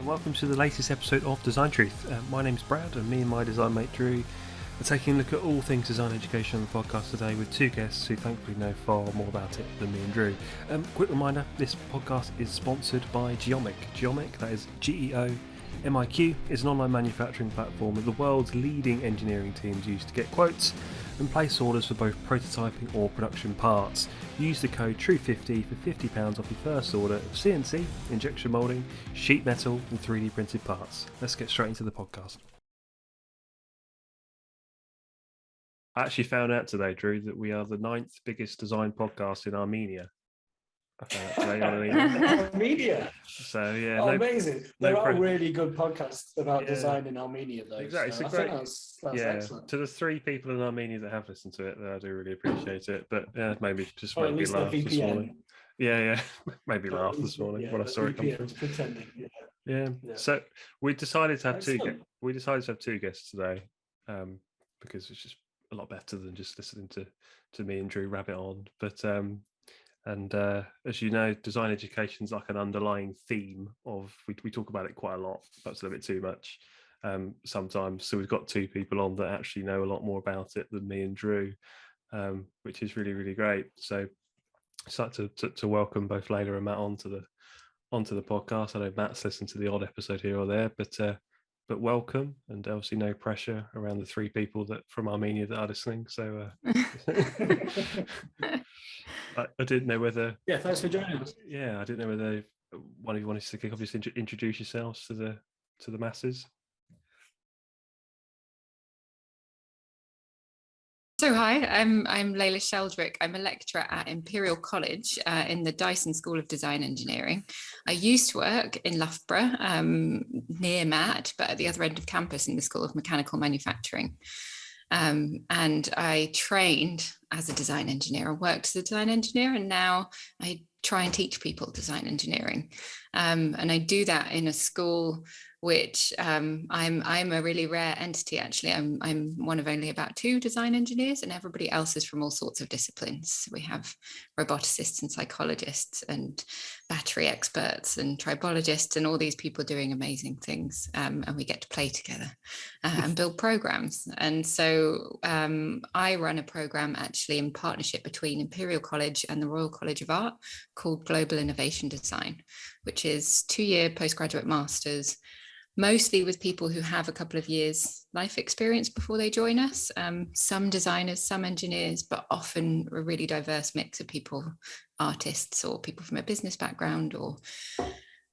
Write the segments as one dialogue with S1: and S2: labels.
S1: welcome to the latest episode of Design Truth. My name's Brad, and me and my design mate Drew are taking a look at all things design education on the podcast today with two guests who thankfully know far more about it than me and Drew. Quick reminder, this podcast is sponsored by Geomic. Geomic, that is Geomiq, is an online manufacturing platform that the world's leading engineering teams use to get quotes and place orders for both prototyping or production parts. Use the code TRUE50 for £50 off your first order of CNC, injection moulding, sheet metal and 3D printed parts. Let's get straight into the podcast. I actually found out today, Drew, that we are the 9th biggest design podcast in Armenia. I found out today on an email.
S2: Armenia.
S1: So yeah,
S2: amazing. There are really good podcasts about design in Armenia, though.
S1: Exactly.
S2: So
S1: it's
S2: I think that's excellent.
S1: To the 3 people in Armenia that have listened to it, I do really appreciate it. But maybe just
S2: or
S1: maybe laugh this
S2: VPN.
S1: morning. Yeah, maybe laugh this morning when I saw it come through.
S2: Pretending.
S1: Yeah. So we decided to have two guests today, because it's just a lot better than just listening to me and Drew rabbit on. But as you know, design education is like an underlying theme of, we talk about it quite a lot, perhaps a little bit too much sometimes. So we've got 2 people on that actually know a lot more about it than me and Drew, which is really, really great. So I'd like to welcome both Leila and Matt onto the podcast. I know Matt's listened to the odd episode here or there, but welcome, and obviously no pressure around the 3 people that from Armenia that are listening. So I didn't know whether.
S2: Yeah, thanks for joining us.
S1: Yeah, I didn't know whether one of you wanted to kick off, just introduce yourselves to the masses.
S3: So hi, I'm Leila Sheldrick. I'm a lecturer at Imperial College in the Dyson School of Design Engineering. I used to work in Loughborough near Matt, but at the other end of campus in the School of Mechanical Manufacturing. And I trained as a design engineer. I worked as a design engineer, and now I try and teach people design engineering. And I do that in a school which I'm a really rare entity, actually. I'm one of only about 2 design engineers, and everybody else is from all sorts of disciplines. We have roboticists and psychologists and battery experts and tribologists and all these people doing amazing things. And we get to play together and build programs. And so I run a program actually in partnership between Imperial College and the Royal College of Art called Global Innovation Design, which is 2-year postgraduate masters, mostly with people who have a couple of years life experience before they join us. Some designers, some engineers, but often a really diverse mix of people, artists or people from a business background, or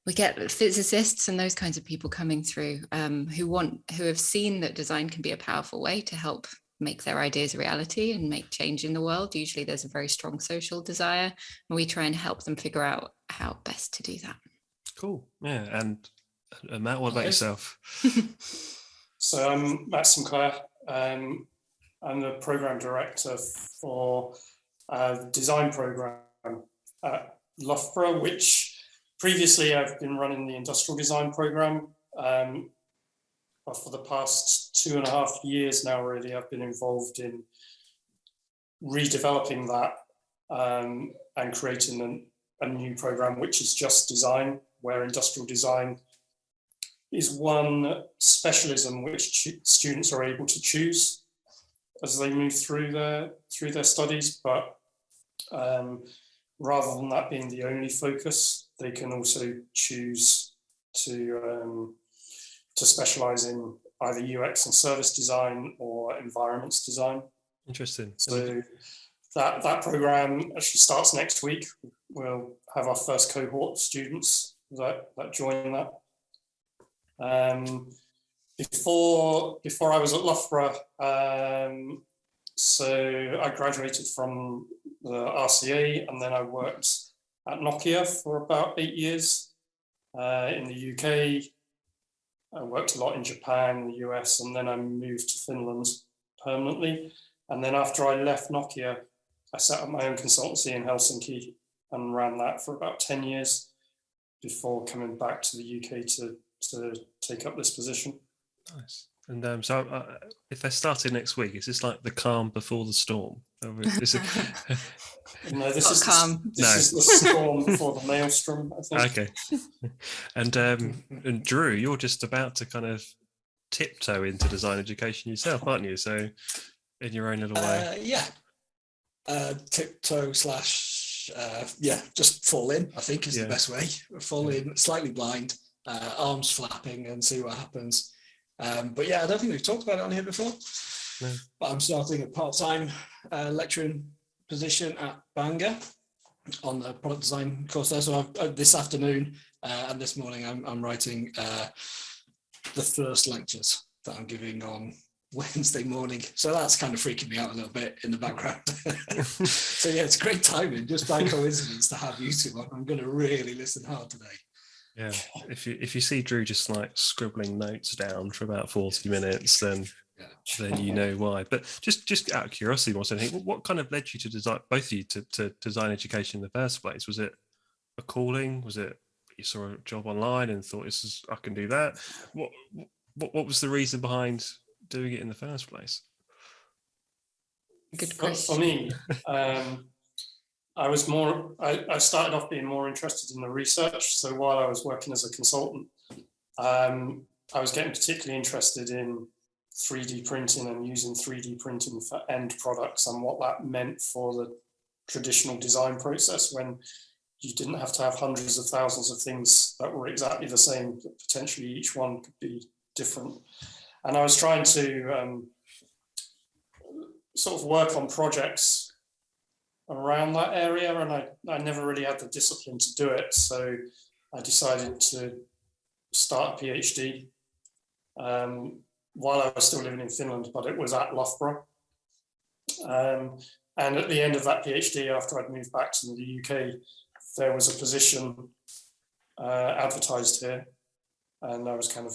S3: we get physicists and those kinds of people coming through who have seen that design can be a powerful way to help make their ideas a reality and make change in the world. Usually there's a very strong social desire, and we try and help them figure out how best to do that.
S1: Cool. Yeah. And Matt, what about yourself?
S4: So I'm Matt Sinclair. I'm the program director for the design program at Loughborough, which previously I've been running the industrial design program. But for the past 2.5 years now, really, I've been involved in redeveloping that and creating a new program, which is just design, where industrial design is one specialism which students are able to choose as they move through their studies. But rather than that being the only focus, they can also choose to specialize in either UX and service design or environments design.
S1: Interesting.
S4: So that program actually starts next week. We'll have our first cohort of students that join that. Before I was at Loughborough, so I graduated from the RCA, and then I worked at Nokia for about 8 years in the UK. I worked a lot in Japan, the US, and then I moved to Finland permanently. And then after I left Nokia, I set up my own consultancy in Helsinki and ran that for about 10 years before coming back to the UK to take up this position.
S1: Nice. And so if they're starting next week, is this like the calm before the storm?
S4: No, this is the storm before the maelstrom, I think.
S1: Okay. And Drew, you're just about to kind of tiptoe into design education yourself, aren't you? So in your own little way.
S2: Yeah. Tiptoe / just fall in, I think is the best way. Fall in, slightly blind, arms flapping and see what happens. But yeah, I don't think we've talked about it on here before.
S1: No.
S2: But I'm starting a part-time lecturing position at Bangor on the product design course there. So this afternoon and this morning I'm writing the first lectures that I'm giving on Wednesday morning. So that's kind of freaking me out a little bit in the background. So yeah, it's great timing, just by coincidence, to have you two on. I'm going to really listen hard today.
S1: Yeah, if you see Drew just like scribbling notes down for about 40 minutes, then you know why. But just out of curiosity, more than anything, what kind of led you to design, both of you, to design education in the first place? Was it a calling? Was it you saw a job online and thought, I can do that? What was the reason behind doing it in the first place?
S3: Good question.
S4: For me, I started off being more interested in the research. So while I was working as a consultant, I was getting particularly interested in 3D printing and using 3D printing for end products and what that meant for the traditional design process, when you didn't have to have hundreds of thousands of things that were exactly the same, but potentially each one could be different. And I was trying to sort of work on projects around that area, and I never really had the discipline to do it. So I decided to start a PhD while I was still living in Finland, but it was at Loughborough. And at the end of that PhD, after I'd moved back to the UK, there was a position advertised here, and I was kind of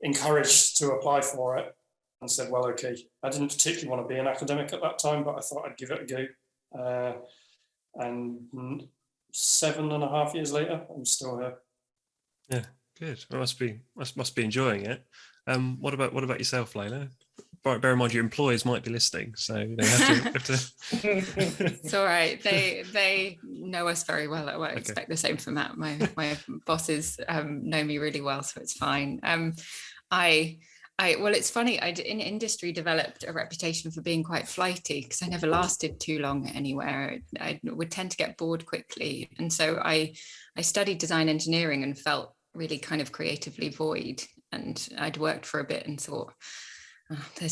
S4: encouraged to apply for it and said, well, okay. I didn't particularly want to be an academic at that time, but I thought I'd give it a go. And 7.5 years later, I'm still here.
S1: Yeah, good. I must be enjoying it. What about yourself, Leila? Bear in mind your employers might be listening, so they have to.
S3: It's all right. They know us very well. I won't expect the same from Matt. My bosses know me really well, so it's fine. Well, it's funny. I in industry developed a reputation for being quite flighty because I never lasted too long anywhere. I would tend to get bored quickly, and so I studied design engineering and felt really kind of creatively void. And I'd worked for a bit and thought,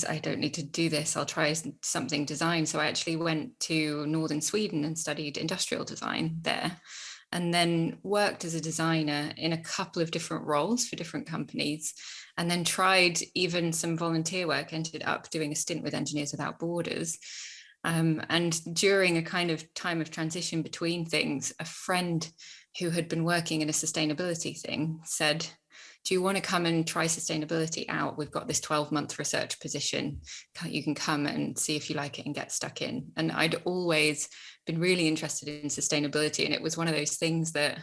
S3: I don't need to do this. I'll try something design. So I actually went to northern Sweden and studied industrial design there, and then worked as a designer in a couple of different roles for different companies, and then tried even some volunteer work, ended up doing a stint with Engineers Without Borders. And during a kind of time of transition between things, a friend who had been working in a sustainability thing said, do you want to come and try sustainability out? We've got this 12-month research position. You can come and see if you like it and get stuck in. And I'd always been really interested in sustainability. And it was one of those things that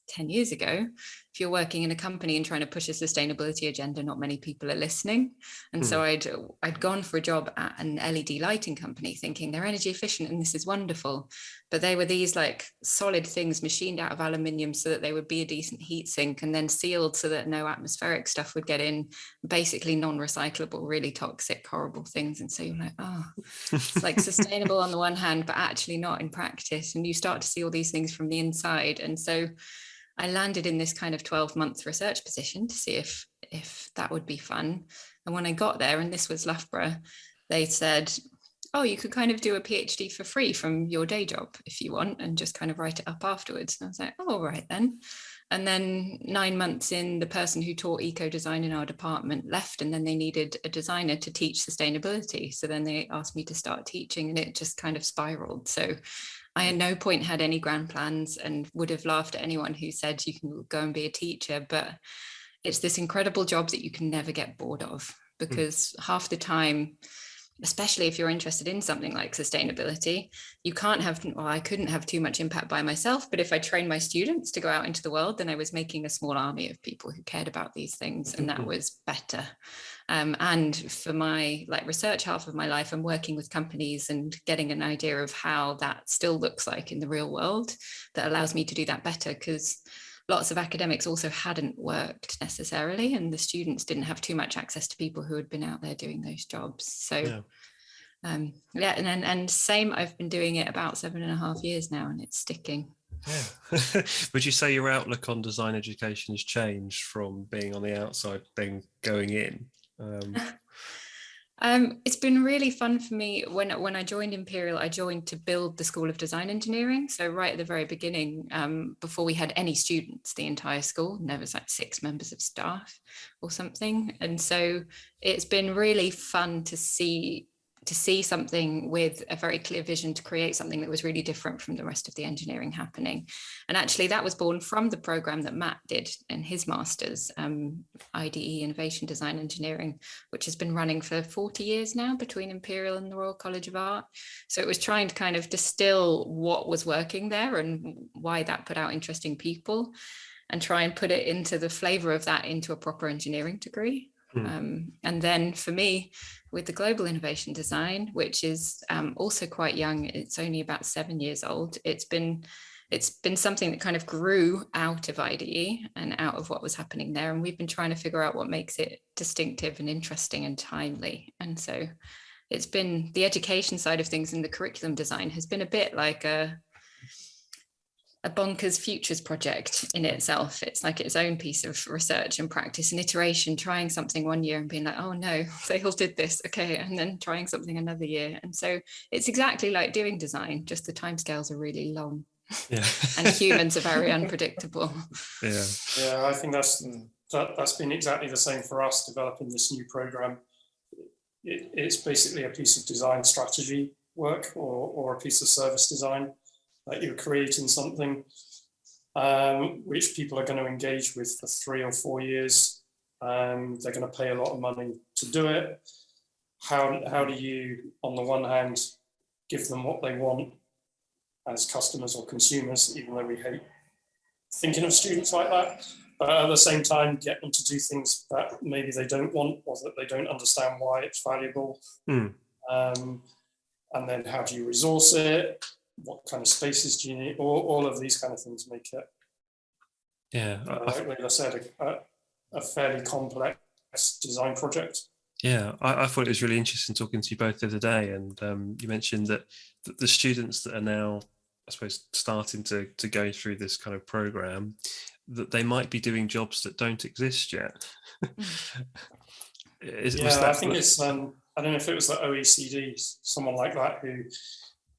S3: 10 years ago, if you're working in a company and trying to push a sustainability agenda, not many people are listening. And so I'd gone for a job at an LED lighting company thinking they're energy efficient and this is wonderful. But they were these like solid things machined out of aluminium so that they would be a decent heat sink and then sealed so that no atmospheric stuff would get in, basically non-recyclable, really toxic, horrible things. And so you're like, it's like sustainable on the one hand, but actually not in practice. And you start to see all these things from the inside. And so I landed in this kind of 12-month research position to see if that would be fun. And when I got there, and this was Loughborough, they said, oh, you could kind of do a PhD for free from your day job if you want, and just kind of write it up afterwards. And I was like, oh, all right then. And then 9 months in, the person who taught eco-design in our department left, and then they needed a designer to teach sustainability. So then they asked me to start teaching, and it just kind of spiraled. So I at no point had any grand plans and would have laughed at anyone who said you can go and be a teacher, but it's this incredible job that you can never get bored of, because half the time especially if you're interested in something like sustainability, you can't have, well, I couldn't have too much impact by myself, but if I trained my students to go out into the world, then I was making a small army of people who cared about these things, and that was better. And for my research half of my life, I'm working with companies and getting an idea of how that still looks like in the real world that allows me to do that better, because lots of academics also hadn't worked necessarily, and the students didn't have too much access to people who had been out there doing those jobs. So and same, I've been doing it about 7.5 years now, and it's sticking.
S1: Yeah. Would you say your outlook on design education has changed from being on the outside then going in?
S3: It's been really fun for me. When I joined Imperial, I joined to build the School of Design Engineering. So right at the very beginning, before we had any students, the entire school, and there was like 6 members of staff or something. And so it's been really fun to see something with a very clear vision to create something that was really different from the rest of the engineering happening. And actually that was born from the program that Matt did in his master's, IDE, Innovation Design Engineering, which has been running for 40 years now between Imperial and the Royal College of Art. So it was trying to kind of distill what was working there and why that put out interesting people, and try and put it into the flavor of that into a proper engineering degree. And then for me, with the global innovation design, which is also quite young, it's only about 7 years old. It's been something that kind of grew out of IDE and out of what was happening there. And we've been trying to figure out what makes it distinctive and interesting and timely. And so it's been the education side of things, and the curriculum design has been a bit like a bonkers futures project in itself. It's like its own piece of research and practice and iteration, trying something one year and being like, oh no, they all did this, okay, and then trying something another year. And so it's exactly like doing design, just the timescales are really long.
S1: Yeah.
S3: And humans are very unpredictable.
S4: Yeah, I think that's been exactly the same for us developing this new program. It's basically a piece of design strategy work or a piece of service design. That you're creating something which people are going to engage with for 3 or 4 years. They're going to pay a lot of money to do it. How do you, on the one hand, give them what they want as customers or consumers, even though we hate thinking of students like that, but at the same time get them to do things that maybe they don't want, or that they don't understand why it's valuable. And then how do you resource it? What kind of spaces do you need? All of these kind of things make it, like Leila said, a fairly complex design project.
S1: Yeah, I thought it was really interesting talking to you both the other day, and you mentioned that the students that are now, I suppose, starting to go through this kind of program, that they might be doing jobs that don't exist yet.
S4: I think it's I don't know if it was the OECD, someone like that, who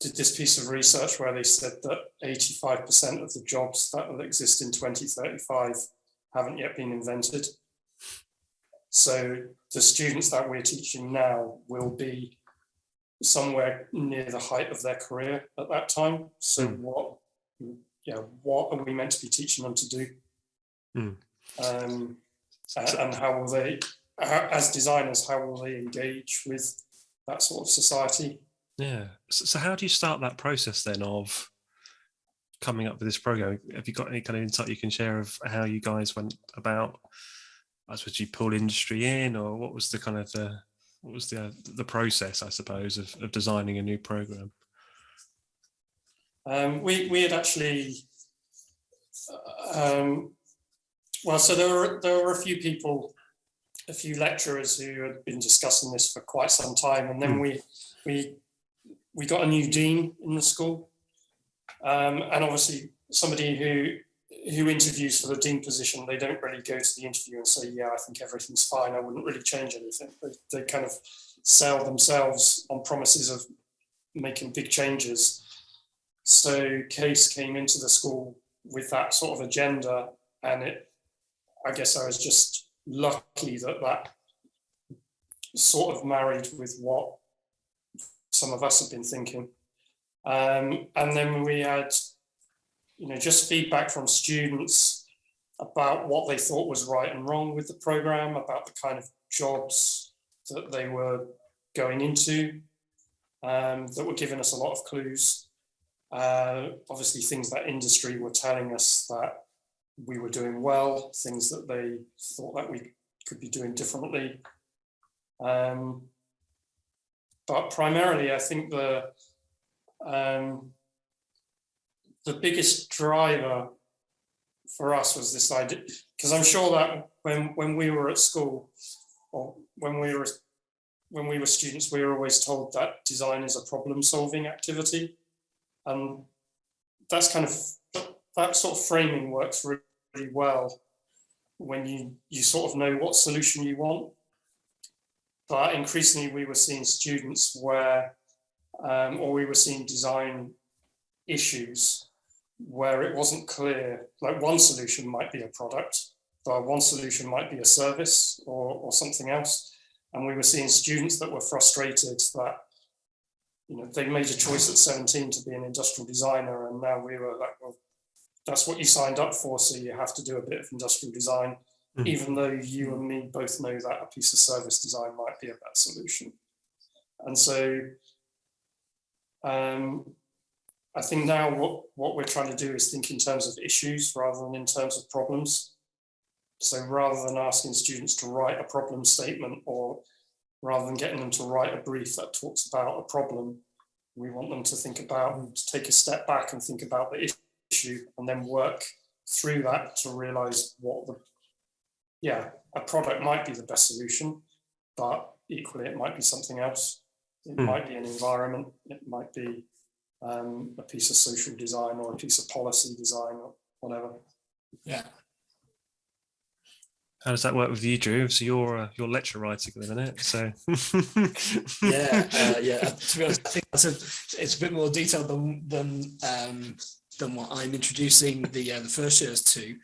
S4: did this piece of research where they said that 85% of the jobs that will exist in 2035 haven't yet been invented. So the students that we're teaching now will be somewhere near the height of their career at that time. So what are we meant to be teaching them to do? And how will they, as designers, how will they engage with that sort of society?
S1: Yeah. So how do you start that process then of coming up with this program? Have you got any kind of insight you can share of how you guys went about? I suppose you pull industry in, or what was the kind of the process, I suppose, of designing a new program?
S4: We had actually, so there were a few people, a few lecturers who had been discussing this for quite some time, and then we got a new dean in the school, and obviously somebody who interviews for the dean position, they don't really go to the interview and say, yeah, I think everything's fine, I wouldn't really change anything. They kind of sell themselves on promises of making big changes. So Case came into the school with that sort of agenda, and I guess I was just lucky that sort of married with what some of us have been thinking. And then we had, just feedback from students about what they thought was right and wrong with the program, about the kind of jobs that they were going into that were giving us a lot of clues. Obviously, things that industry were telling us that we were doing well, things that they thought that we could be doing differently. But primarily, I think the biggest driver for us was this idea, because I'm sure that when we were at school, or when we were students, we were always told that design is a problem-solving activity, and that's kind of, that sort of framing works really, really well when you sort of know what solution you want. But increasingly, we were seeing students where, or we were seeing design issues where it wasn't clear, like one solution might be a product, but one solution might be a service or something else. And we were seeing students that were frustrated that, you know, they made a choice at 17 to be an industrial designer, and now we were like, well, that's what you signed up for, so you have to do a bit of industrial design, even though you and me both know that a piece of service design might be a better solution. And so I think now what we're trying to do is think in terms of issues rather than in terms of problems. So rather than asking students to write a problem statement, or rather than getting them to write a brief that talks about a problem, we want them to think about, to take a step back and think about the issue, and then work through that to realize what a product might be the best solution, but equally it might be something else. It might be an environment, it might be a piece of social design or a piece of policy design or whatever.
S2: Yeah.
S1: How does that work with you, Drew? So you're lecture writing at the minute, so
S2: Yeah. To be honest, I think it's a bit more detailed than what I'm introducing the first years to.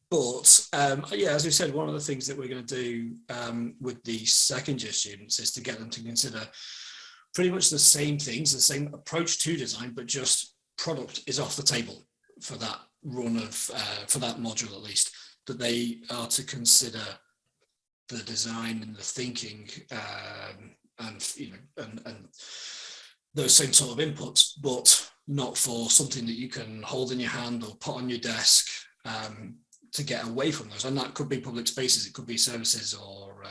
S2: But as we said, one of the things that we're going to do with the second year students is to get them to consider pretty much the same things, the same approach to design, but just product is off the table for that run of for that module at least. That they are to consider the design and the thinking and those same sort of inputs, but not for something that you can hold in your hand or put on your desk to get away from those. And that could be public spaces, it could be services, or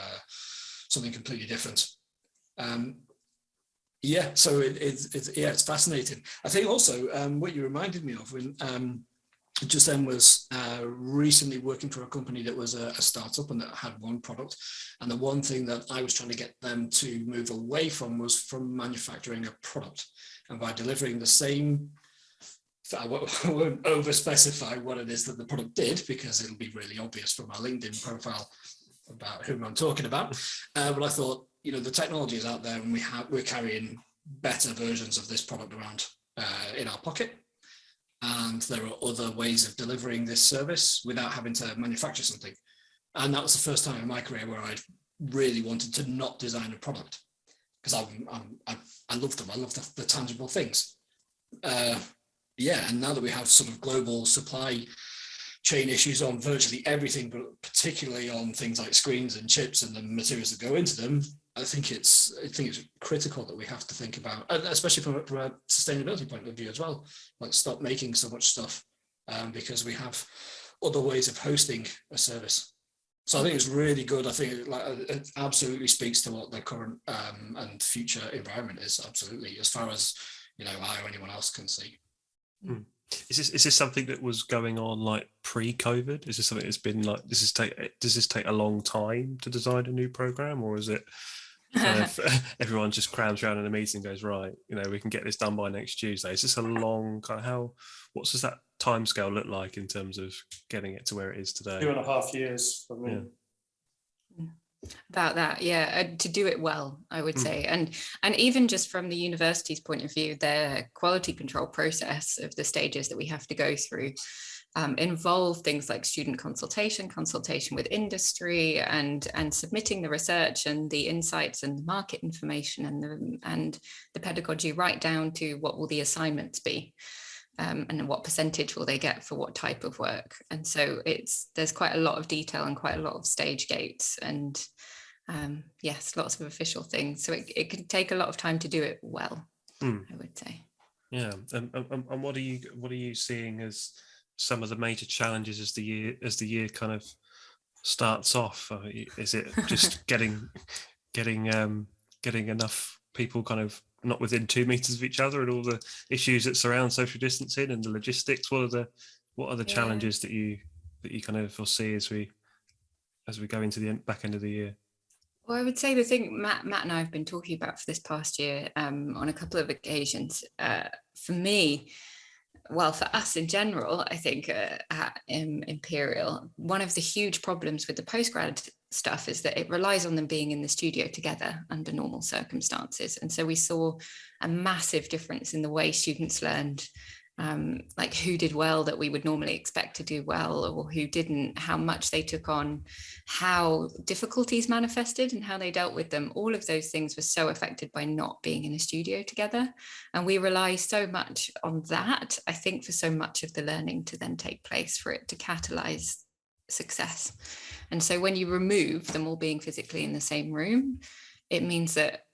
S2: something completely different. So it's fascinating. I think also what you reminded me of when just then was recently working for a company that was a startup and that had one product. And the one thing that I was trying to get them to move away from was from manufacturing a product. And by delivering the same, I won't over specify what it is that the product did, because it'll be really obvious from our LinkedIn profile about whom I'm talking about. But I thought, you know, the technology is out there, and we're carrying better versions of this product around in our pocket. And there are other ways of delivering this service without having to manufacture something. And that was the first time in my career where I really wanted to not design a product, because I love them. I love the tangible things. And now that we have sort of global supply chain issues on virtually everything, but particularly on things like screens and chips and the materials that go into them, I think it's critical that we have to think about, especially from a sustainability point of view as well, like stop making so much stuff because we have other ways of hosting a service. So I think it's really good. I think it absolutely speaks to what the current and future environment is, absolutely, as far as, you know, I or anyone else can see.
S1: Is this something that was going on like pre-COVID? Is this something that's been like, does this take a long time to design a new program, or is it kind of everyone just crams around in a meeting and goes, right, you know, we can get this done by next Tuesday? Is this a long kind of what does that timescale look like in terms of getting it to where it is today?
S4: 2.5 years for me.
S3: About that, to do it well, I would say, and even just from the university's point of view, their quality control process of the stages that we have to go through involve things like student consultation with industry, and submitting the research and the insights and the market information and the pedagogy, right down to what will the assignments be. And what percentage will they get for what type of work? And so there's quite a lot of detail and quite a lot of stage gates, and yes, lots of official things. So it can take a lot of time to do it well, I would say.
S1: Yeah, and what are you seeing as some of the major challenges as the year kind of starts off? Is it just getting enough people kind of not within 2 meters of each other, and all the issues that surround social distancing and the logistics? What are the challenges that you kind of foresee as we go into the back end of the year?
S3: Well, I would say the thing Matt and I have been talking about for this past year on a couple of occasions, for me, well, for us in general, I think at Imperial, one of the huge problems with the postgrad stuff is that it relies on them being in the studio together under normal circumstances. And so we saw a massive difference in the way students learned, like who did well that we would normally expect to do well, or who didn't, how much they took on, how difficulties manifested and how they dealt with them. All of those things were so affected by not being in a studio together. And we rely so much on that, I think, for so much of the learning to then take place, for it to catalyze success. And so when you remove them all being physically in the same room, it means that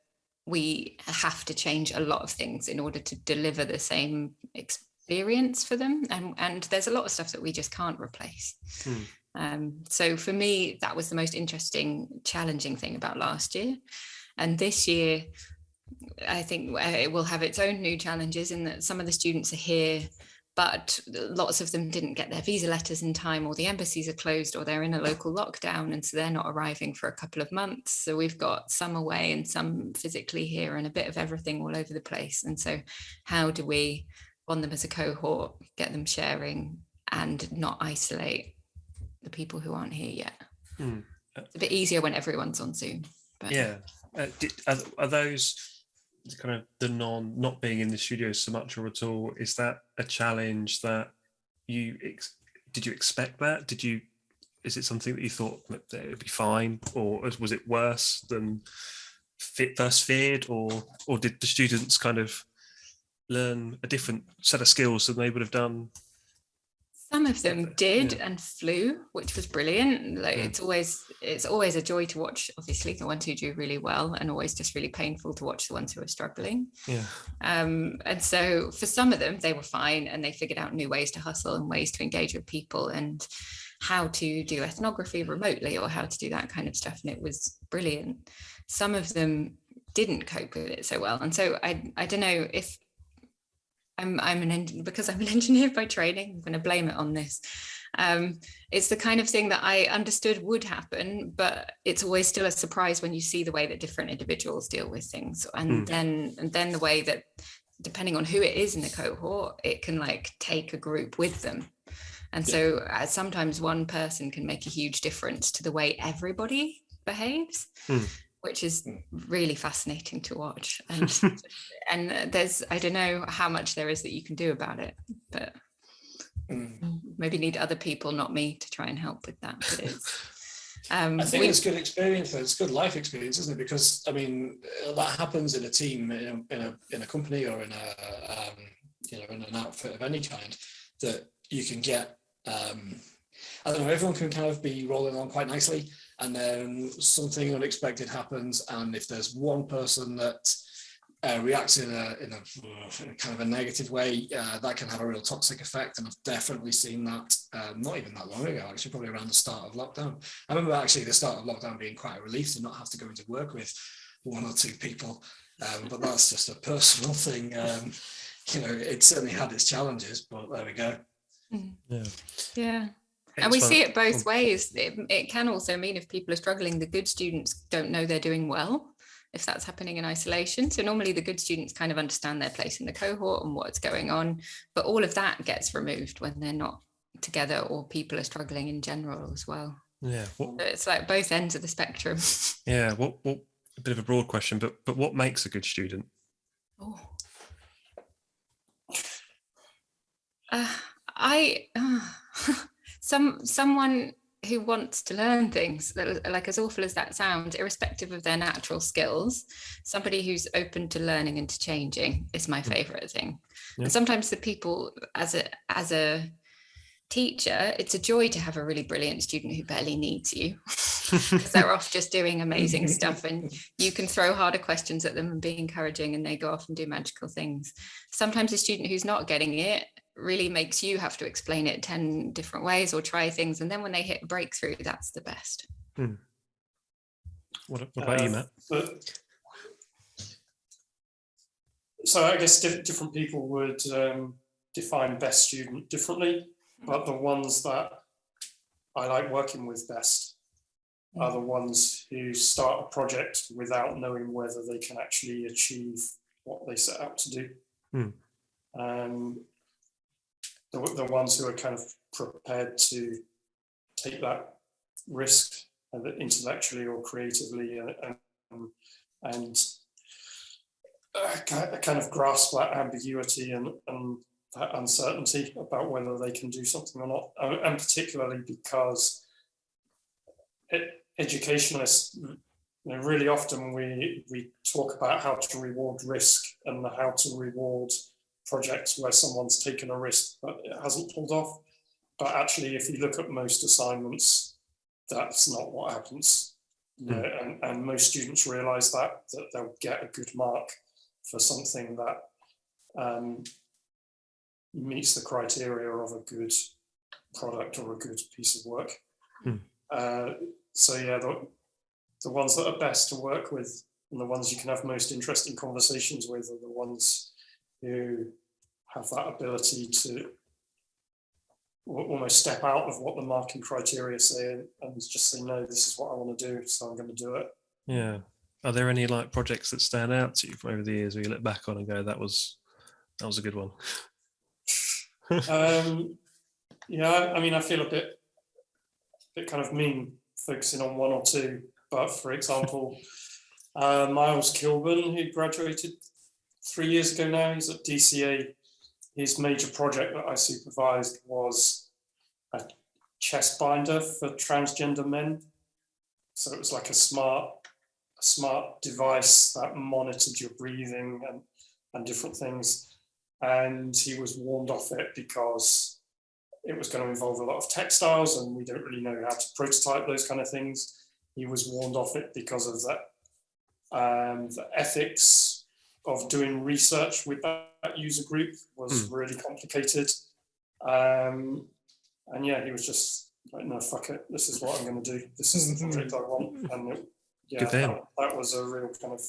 S3: we have to change a lot of things in order to deliver the same experience for them, and there's a lot of stuff that we just can't replace. So for me, that was the most interesting, challenging thing about last year. And this year, I think it will have its own new challenges in that some of the students are here, but lots of them didn't get their visa letters in time, or the embassies are closed, or they're in a local lockdown, and so they're not arriving for a couple of months. So we've got some away and some physically here, and a bit of everything all over the place. And so how do we bond them as a cohort, get them sharing, and not isolate the people who aren't here yet? It's a bit easier when everyone's on Zoom. But
S1: are those kind of the not being in the studio so much or at all, is that a challenge that did you expect that? Is it something that you thought that it would be fine, or was it worse than first feared, or did the students kind of learn a different set of skills than they would have done?
S3: Some of them did and flew, which was brilliant. Like it's always a joy to watch, obviously, the ones who do really well, and always just really painful to watch the ones who are struggling. And so for some of them, they were fine, and they figured out new ways to hustle and ways to engage with people, and how to do ethnography remotely, or how to do that kind of stuff, and it was brilliant. Some of them didn't cope with it so well, and so I don't know if because I'm an engineer by training, I'm going to blame it on this. It's the kind of thing that I understood would happen, but it's always still a surprise when you see the way that different individuals deal with things, and then the way that, depending on who it is in the cohort, it can like take a group with them. And so sometimes one person can make a huge difference to the way everybody behaves. Which is really fascinating to watch, and there's, I don't know how much there is that you can do about it, but maybe need other people, not me, to try and help with that. But
S2: I think it's good experience. It's good life experience, isn't it? Because I mean, that happens in a team, in a company, or in in an outfit of any kind, that you can get. I don't know. Everyone can kind of be rolling on quite nicely, and then something unexpected happens, and if there's one person that reacts in a kind of a negative way, that can have a real toxic effect. And I've definitely seen that not even that long ago, actually, probably around the start of lockdown. I remember actually the start of lockdown being quite a relief to not have to go into work with one or two people, but that's just a personal thing. It certainly had its challenges, but there we go.
S3: Yeah. And we see it both ways. It can also mean if people are struggling, the good students don't know they're doing well, if that's happening in isolation. So normally the good students kind of understand their place in the cohort and what's going on, but all of that gets removed when they're not together, or people are struggling in general as well. So it's like both ends of the spectrum.
S1: What a bit of a broad question, but what makes a good student? Someone who wants to learn things, like, as awful as that sounds, irrespective of their natural skills, somebody who's open to learning and to changing is my favorite thing. And sometimes the people, as a
S3: teacher, it's a joy to have a really brilliant student who barely needs you, because they're off just doing amazing stuff, and you can throw harder questions at them and be encouraging, and they go off and do magical things. Sometimes a student who's not getting it really makes you have to explain it 10 different ways or try things, and then when they hit a breakthrough, that's the best.
S1: What about you, Matt?
S4: So I guess different people would define best student differently, but the ones that I like working with best are the ones who start a project without knowing whether they can actually achieve what they set out to do. The ones who are kind of prepared to take that risk, intellectually or creatively, and kind of grasp that ambiguity and that uncertainty about whether they can do something or not, and particularly because educationalists, really often we talk about how to reward risk and how to reward projects where someone's taken a risk but it hasn't pulled off. But actually, if you look at most assignments, that's not what happens. And most students realize that they'll get a good mark for something that meets the criteria of a good product or a good piece of work. So yeah, the ones that are best to work with and the ones you can have most interesting conversations with are the ones who have that ability to almost step out of what the marking criteria say and just say, no, this is what I want to do, so I'm going to do it.
S1: Yeah. Are there any like projects that stand out to you from over the years where you look back on and go, that was a good one?
S4: Yeah, I mean, I feel a bit kind of mean focusing on one or two, but for example, Miles Kilburn, who graduated 3 years ago now, he's at DCA. His major project that I supervised was a chest binder for transgender men. So it was like a smart device that monitored your breathing and different things. And he was warned off it because it was going to involve a lot of textiles and we don't really know how to prototype those kind of things. He was warned off it because of that, the ethics of doing research with that user group was really complicated. And yeah, he was just like, no, fuck it. This is what I'm going to do. This is the project I want. And that was a real kind of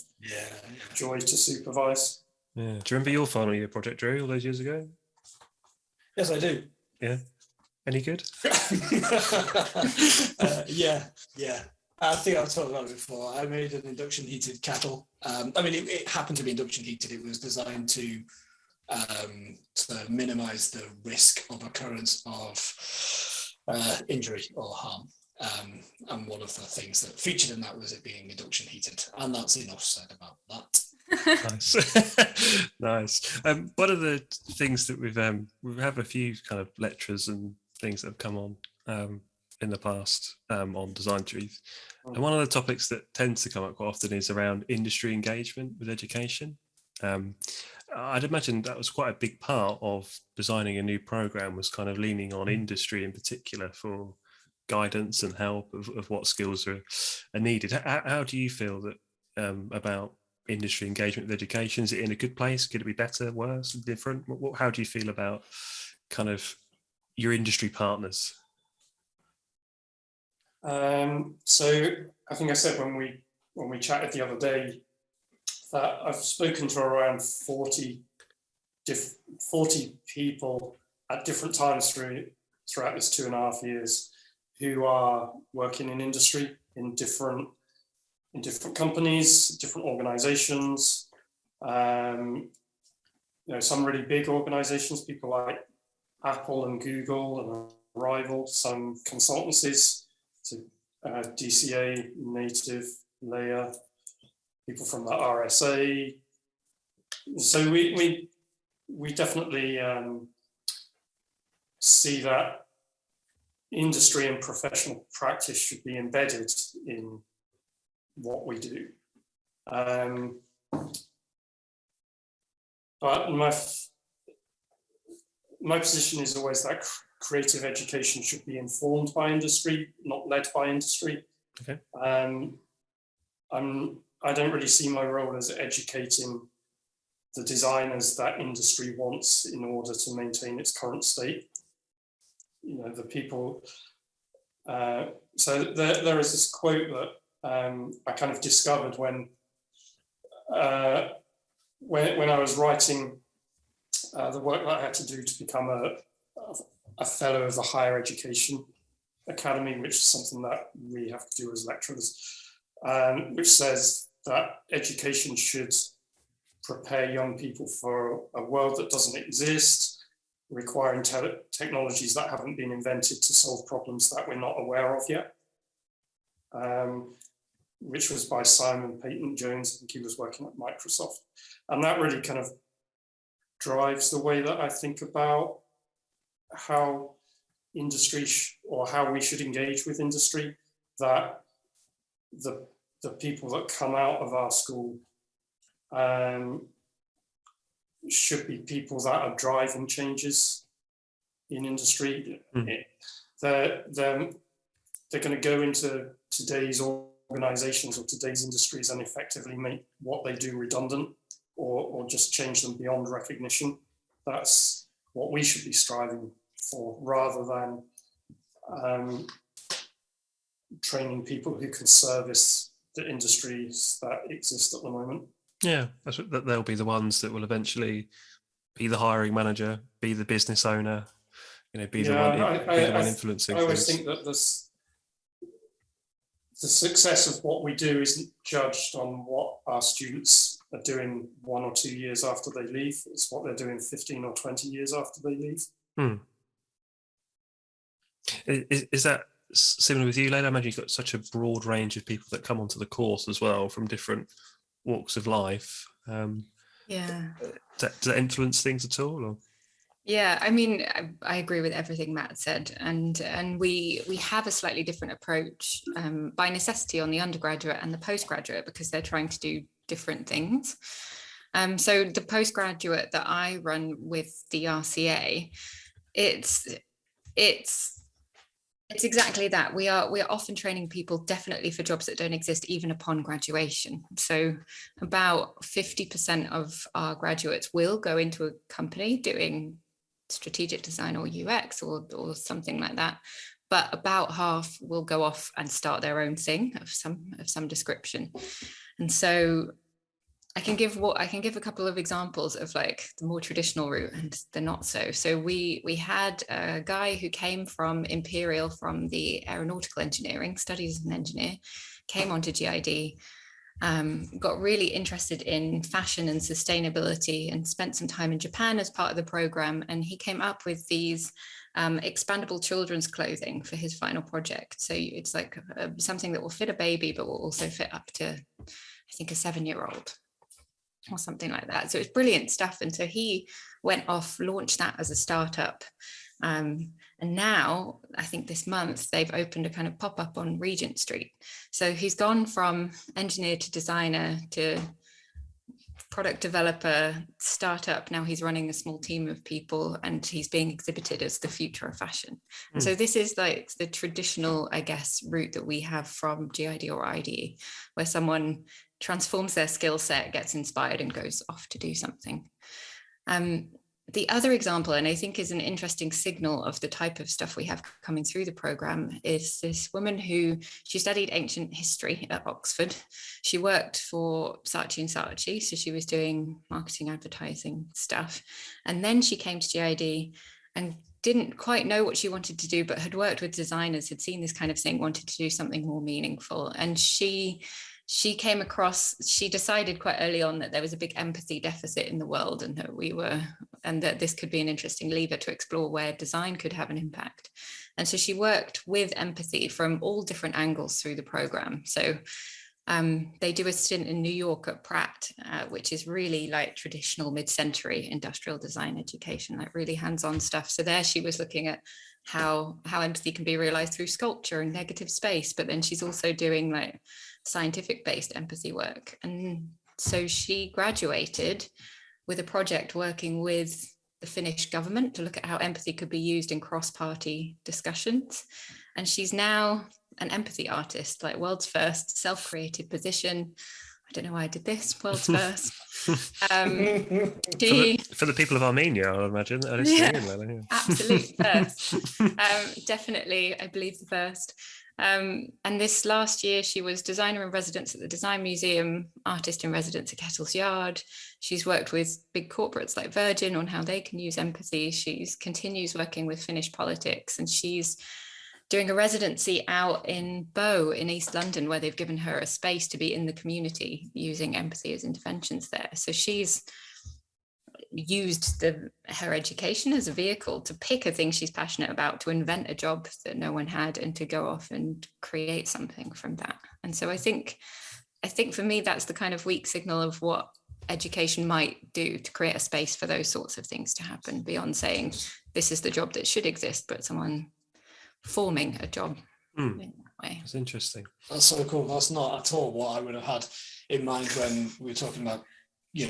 S4: joy to supervise.
S1: Yeah. Do you remember your final year project, Drew, all those years ago?
S2: Yes, I do.
S1: Yeah. Any good?
S2: Yeah. I think I've talked about it before. I made an induction heated kettle. I mean, it happened to be induction heated. It was designed to minimize the risk of occurrence of injury or harm. And one of the things that featured in that was it being induction heated. And that's enough said about that.
S1: Nice. Nice. One of the things that we have a few kind of lectures and things that have come on in the past on Design Truth. And one of the topics that tends to come up quite often is around industry engagement with education. I'd imagine that was quite a big part of designing a new program, was kind of leaning on industry in particular for guidance and help of what skills are needed. How do you feel that about industry engagement with education? Is it in a good place? Could it be better, worse, different? How do you feel about kind of your industry partners?
S4: So I think I said when we chatted the other day that I've spoken to around 40 people at different times throughout this 2.5 years who are working in industry in different companies, different organizations, some really big organizations, people like Apple and Google and Arrival, some consultancies, so DCA, Native, Leila, people from the RSA. So we definitely see that industry and professional practice should be embedded in what we do. But my position is always that creative education should be informed by industry, not led by industry.
S1: Okay.
S4: I don't really see my role as educating the designers that industry wants in order to maintain its current state. You know, the people. So there is this quote that I kind of discovered when I was writing the work that I had to do to become a fellow of the Higher Education Academy, which is something that we have to do as lecturers, which says that education should prepare young people for a world that doesn't exist, requiring technologies that haven't been invented to solve problems that we're not aware of yet, which was by Simon Peyton-Jones. I think he was working at Microsoft. And that really kind of drives the way that I think about how industry or how we should engage with industry, that the people that come out of our school should be people that are driving changes in industry. They're going to go into today's organizations or today's industries and effectively make what they do redundant or just change them beyond recognition. That's what we should be striving for, rather than training people who can service the industries that exist at the moment.
S1: Yeah, that they'll be the ones that will eventually be the hiring manager, be the business owner, you know, be the one influencing.
S4: I always think that the success of what we do isn't judged on what our students are doing 1 or 2 years after they leave. It's what they're doing 15 or 20 years after they leave.
S1: Is that similar with you, Leila? I imagine you've got such a broad range of people that come onto the course as well from different walks of life.
S3: Yeah.
S1: Does that influence things at all? Or?
S3: Yeah, I mean, I agree with everything Matt said, and we have a slightly different approach by necessity on the undergraduate and the postgraduate, because they're trying to do different things. So the postgraduate that I run with the RCA, it's exactly that. We are often training people definitely for jobs that don't exist even upon graduation. So about 50% of our graduates will go into a company doing strategic design or UX or something like that, but about half will go off and start their own thing of some description. And so I can give a couple of examples of like the more traditional route and the not so. So we had a guy who came from Imperial, from the aeronautical engineering, studied as an engineer, came onto GID, got really interested in fashion and sustainability, and spent some time in Japan as part of the program. And he came up with these expandable children's clothing for his final project. So it's like something that will fit a baby, but will also fit up to, I think, a 7-year-old. Or something like that. So it's brilliant stuff. And so he went off, launched that as a startup. And now, I think this month, they've opened a kind of pop-up on Regent Street. So he's gone from engineer to designer to product developer, startup. Now he's running a small team of people, and he's being exhibited as the future of fashion. And so this is like the traditional, I guess, route that we have from GID or IDE, where someone transforms their skill set, gets inspired, and goes off to do something. The other example, and I think is an interesting signal of the type of stuff we have coming through the program, is this woman who, she studied ancient history at Oxford. She worked for Saatchi & Saatchi, so she was doing marketing, advertising stuff. And then she came to GID and didn't quite know what she wanted to do, but had worked with designers, had seen this kind of thing, wanted to do something more meaningful. And she came across, she decided quite early on that there was a big empathy deficit in the world, and that this could be an interesting lever to explore where design could have an impact. And so she worked with empathy from all different angles through the program. So they do a stint in New York at Pratt, which is really like traditional mid-century industrial design education, like really hands-on stuff. So there she was looking at how empathy can be realized through sculpture and negative space, but then she's also doing like scientific-based empathy work. And so she graduated with a project working with the Finnish government to look at how empathy could be used in cross-party discussions. And she's now an empathy artist, like world's first self-created position. I don't know why I did this, world's first.
S1: For the people of Armenia, I imagine.
S3: Yeah, absolute first. Definitely, I believe the first. And this last year, she was designer in residence at the Design Museum, artist in residence at Kettle's Yard. She's worked with big corporates like Virgin on how they can use empathy. She continues working with Finnish politics, and she's doing a residency out in Bow in East London, where they've given her a space to be in the community using empathy as interventions there. So she's used her education as a vehicle to pick a thing she's passionate about, to invent a job that no one had, and to go off and create something from that. And so I think for me, that's the kind of weak signal of what education might do to create a space for those sorts of things to happen, beyond saying this is the job that should exist, but someone forming a job in that way.
S1: That's interesting.
S2: That's so cool. That's not at all what I would have had in mind when we were talking about,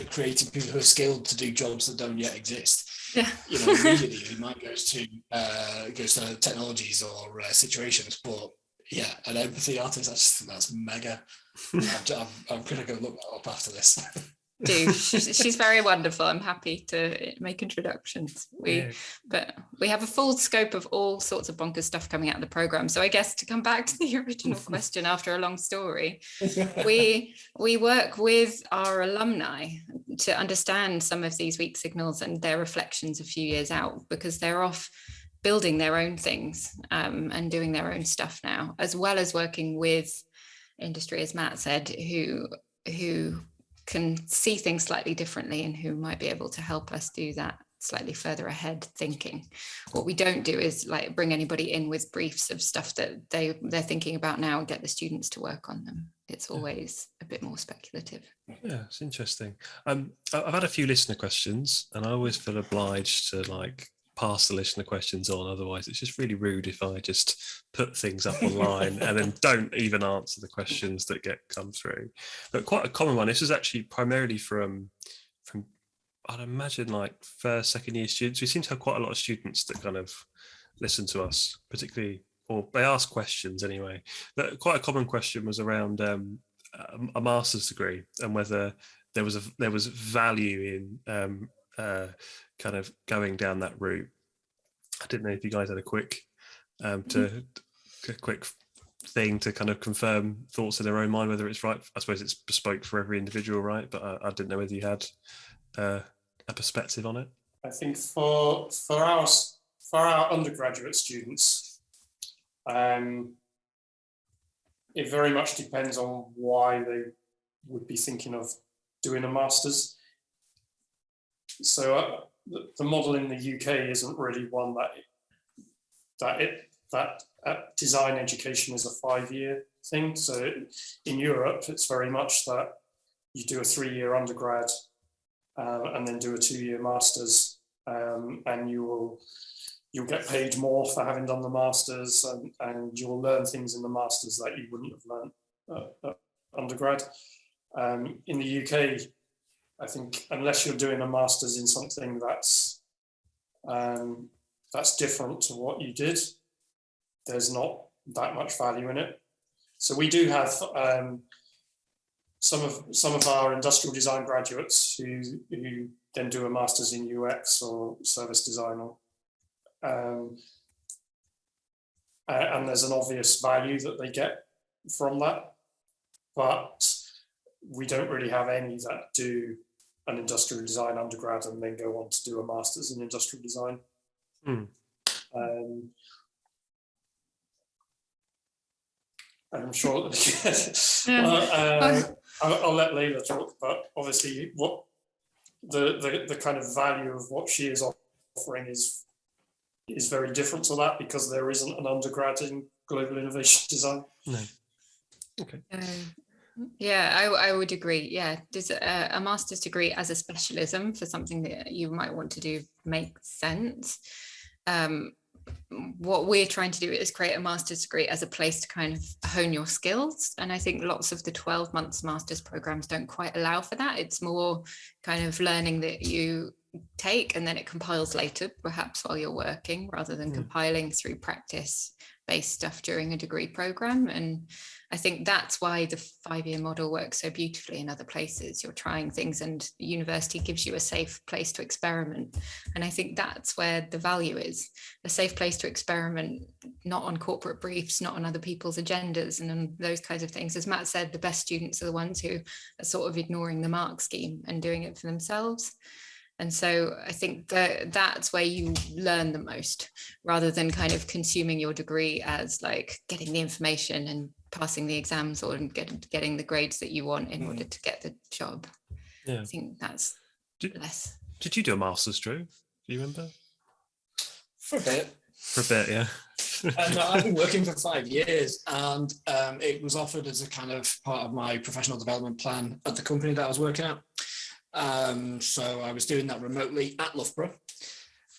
S2: creating people who are skilled to do jobs that don't yet exist.
S3: Yeah.
S2: Immediately your mind goes to technologies or situations, but yeah, an empathy artist, I just think that's mega. I'm gonna go look that up after this.
S3: Do she's very wonderful. I'm happy to make introductions. But we have a full scope of all sorts of bonkers stuff coming out of the program. So I guess to come back to the original question after a long story, we work with our alumni to understand some of these weak signals and their reflections a few years out, because they're off building their own things and doing their own stuff now, as well as working with industry, as Matt said, who can see things slightly differently and who might be able to help us do that slightly further ahead thinking. What we don't do is like bring anybody in with briefs of stuff that they're thinking about now and get the students to work on them. It's always a bit more speculative.
S1: Yeah, it's interesting. I've had a few listener questions, and I always feel obliged to pass the listener questions on. Otherwise, it's just really rude if I just put things up online and then don't even answer the questions that come through. But quite a common one. This is actually primarily from I'd imagine first, second year students. We seem to have quite a lot of students that kind of listen to us, particularly, or they ask questions anyway. But quite a common question was around a master's degree and whether there was value in kind of going down that route. I didn't know if you guys had a quick thing to kind of confirm thoughts in their own mind, whether it's right. I suppose it's bespoke for every individual, right? But I didn't know whether you had a perspective on it.
S4: I think for our undergraduate students, it very much depends on why they would be thinking of doing a master's. So the model in the UK isn't really one that design education is a 5-year thing. So in Europe, it's very much that you do a 3-year undergrad and then do a 2-year master's, and you'll get paid more for having done the master's, and you'll learn things in the master's that you wouldn't have learned at undergrad. In the UK, I think unless you're doing a master's in something that's different to what you did, there's not that much value in it. So we do have some of our industrial design graduates who then do a master's in UX or service design, and there's an obvious value that they get from that, but we don't really have any that do an industrial design undergrad and then go on to do a master's in industrial design. I'm sure I'll let Leila talk, but obviously what the kind of value of what she is offering is very different to that, because there isn't an undergrad in global innovation design.
S1: No. Okay.
S3: Yeah, I would agree. Yeah, does a master's degree as a specialism for something that you might want to do make sense? What we're trying to do is create a master's degree as a place to kind of hone your skills. And I think lots of the 12 months master's programs don't quite allow for that. It's more kind of learning that you take, and then it compiles later, perhaps while you're working, rather than compiling through practice-based stuff during a degree program. And I think that's why the 5-year model works so beautifully in other places. You're trying things and the university gives you a safe place to experiment. And I think that's where the value is, a safe place to experiment, not on corporate briefs, not on other people's agendas and on those kinds of things. As Matt said, the best students are the ones who are sort of ignoring the mark scheme and doing it for themselves. And so I think that's where you learn the most, rather than kind of consuming your degree as like getting the information and passing the exams or getting the grades that you want in order to get the job. I think that's less.
S1: Did you do a master's, Drew? Do you remember?
S2: For a bit.
S1: For a bit, yeah.
S2: No, I've been working for 5 years, and it was offered as a kind of part of my professional development plan at the company that I was working at. So I was doing that remotely at Loughborough,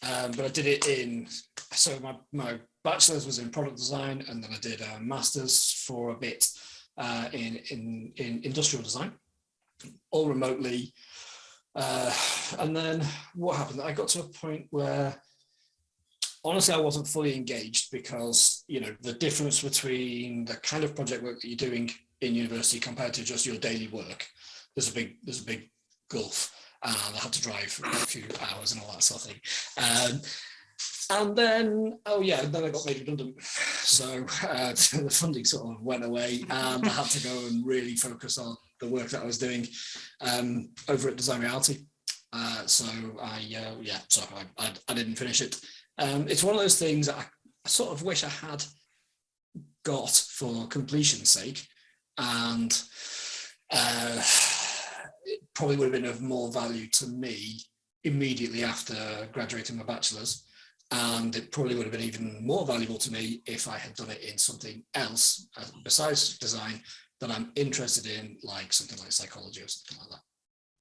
S2: but I did it so my bachelor's was in product design, and then I did a master's for a bit in industrial design, all remotely. And then what happened? I got to a point where honestly I wasn't fully engaged, because the difference between the kind of project work that you're doing in university compared to just your daily work, there's a big gulf, and I had to drive a few hours and all that sort of thing. And then I got made redundant, so the funding sort of went away, and I had to go and really focus on the work that I was doing over at Design Reality. So I didn't finish it. It's one of those things that I sort of wish I had got for completion's sake, and it probably would have been of more value to me immediately after graduating my bachelor's, and it probably would have been even more valuable to me if I had done it in something else besides design that I'm interested in, like something like psychology or something like that.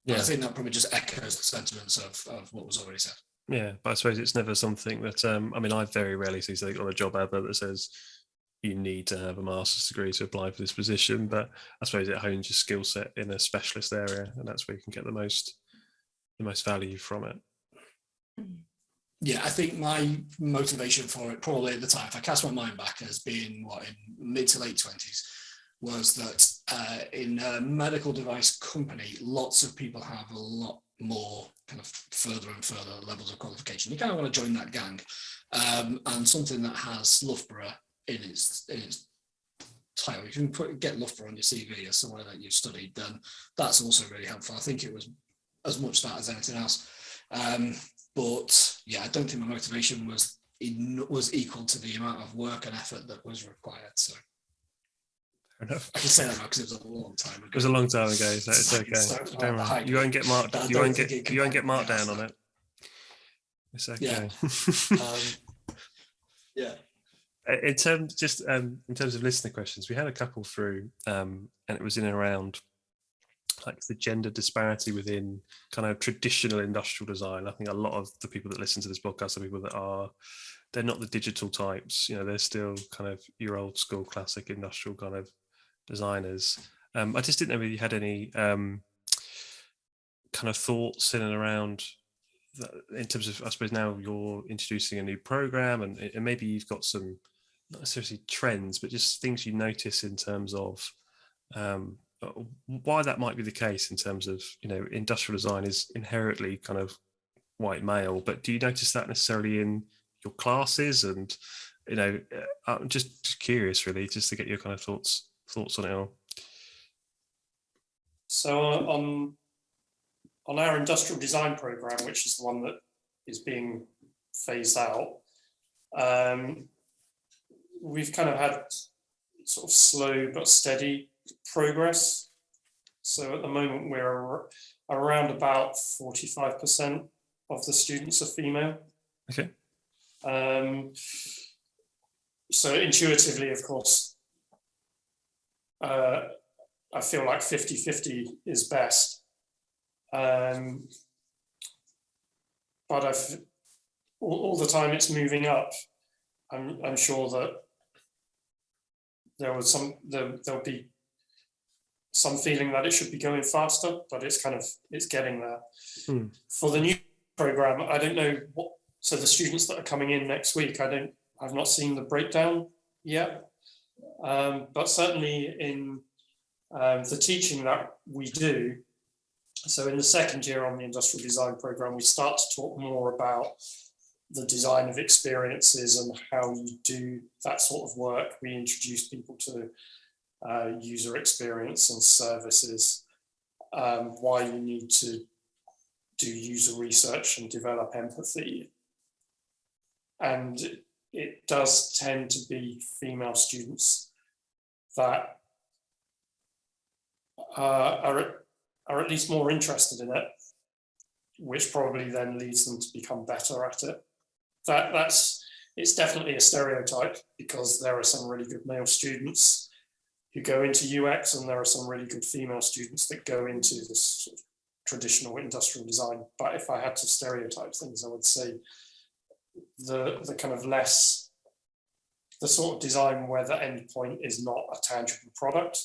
S2: Yeah. I think that probably just echoes the sentiments of what was already said.
S1: Yeah, but I suppose it's never something that I very rarely see something on a job advert that says you need to have a master's degree to apply for this position, but I suppose it hones your skill set in a specialist area, and that's where you can get the most value from it.
S2: Yeah, I think my motivation for it probably at the time, if I cast my mind back, as being in mid to late 20s, was that in a medical device company, lots of people have a lot more kind of further and further levels of qualification. You kind of want to join that gang, and something that has Loughborough in its title. If you can get Loughborough on your CV as somewhere that you've studied, then that's also really helpful. I think it was as much that as anything else. But yeah, I don't think my motivation was equal to the amount of work and effort that was required. So
S1: fair enough.
S2: I can say that now because it was a long time ago.
S1: It was a long time ago, so it's okay. Don't worry. You won't get marked. You won't get marked down on it. It's okay.
S2: Yeah.
S1: In terms of listener questions, we had a couple through, and it was in and around like the gender disparity within kind of traditional industrial design. I think a lot of the people that listen to this podcast are people that they're not the digital types. They're still kind of your old school classic industrial kind of designers. I just didn't know whether you had any kind of thoughts in and around that, in terms of, I suppose now you're introducing a new program, and maybe you've got some, not necessarily trends, but just things you notice in terms of why that might be the case, in terms of, industrial design is inherently kind of white male, but do you notice that necessarily in your classes? And I'm just curious, really, just to get your kind of thoughts on it all.
S4: So on our industrial design program, which is the one that is being phased out, we've kind of had sort of slow but steady progress. So at the moment we're around about 45% of the students are female.
S1: Okay.
S4: So intuitively, of course, I feel like 50-50 is best. But all the time it's moving up. I'm sure that there'll be some feeling that it should be going faster, but it's getting there. For the new program. I don't know what, so the students that are coming in next week, I've not seen the breakdown yet, but certainly in the teaching that we do. So in the second year on the industrial design program, we start to talk more about the design of experiences and how you do that sort of work. We introduce people to user experience and services, why you need to do user research and develop empathy. And it does tend to be female students that are at least more interested in it, which probably then leads them to become better at it. It's definitely a stereotype, because there are some really good male students who go into UX, and there are some really good female students that go into this sort of traditional industrial design. But if I had to stereotype things, I would say the kind of less, the sort of design where the end point is not a tangible product